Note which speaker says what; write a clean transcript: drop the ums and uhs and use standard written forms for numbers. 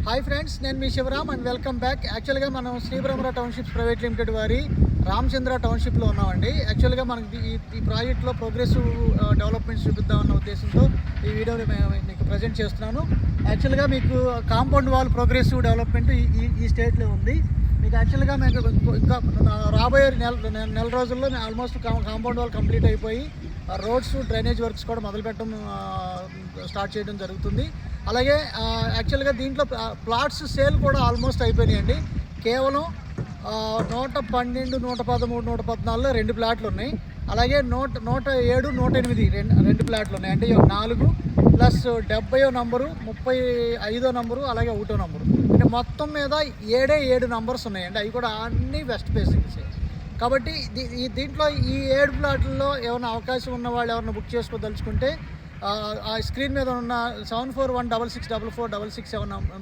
Speaker 1: Hi friends, నేను మీ Shivaram and welcome back. యాక్చువల్గా మనం శ్రీబ్రహ్మరా టౌన్షిప్స్ ప్రైవేట్ లిమిటెడ్ వారి రామచంద్ర టౌన్షిప్లో ఉన్నామండి. యాక్చువల్గా మనకి ఈ ప్రాజెక్ట్లో ప్రోగ్రెసివ్ డెవలప్మెంట్స్ చూపిద్దామన్న ఉద్దేశంతో ఈ వీడియోని మీకు ప్రజెంట్ చేస్తున్నాను. యాక్చువల్గా మీకు కాంపౌండ్ వాల్ ప్రోగ్రెసివ్ డెవలప్మెంట్ ఈ స్టేట్లో ఉంది. మీకు యాక్చువల్గా మేము ఇంకా రాబోయే నెల రోజుల్లో ఆల్మోస్ట్ కాంపౌండ్ వాల్ కంప్లీట్ అయిపోయి రోడ్స్ డ్రైనేజ్ వర్క్స్ కూడా మొదలుపెట్టడం స్టార్ట్ చేయడం జరుగుతుంది. అలాగే యాక్చువల్గా దీంట్లో ప్లాట్స్ సేల్ కూడా ఆల్మోస్ట్ అయిపోయినాయండి. కేవలం 112, 113, 114లో 2 ప్లాట్లు ఉన్నాయి. అలాగే 107, 108 రెండు ప్లాట్లు ఉన్నాయి. అంటే 4 ప్లస్ 70వ నంబరు, 35వ నంబరు, అలాగే 1వ నంబరు. అంటే మొత్తం మీద 7 నంబర్స్ ఉన్నాయండి. అవి కూడా అన్నీ వెస్ట్ ఫేసింగ్స్. కాబట్టి దీంట్లో ఈ 7 ప్లాట్లలో ఏమైనా అవకాశం ఉన్న వాళ్ళు ఎవరైనా బుక్ చేసుకోదలుచుకుంటే ఆ స్క్రీన్ మీద ఉన్న 7416644667 నెంబర్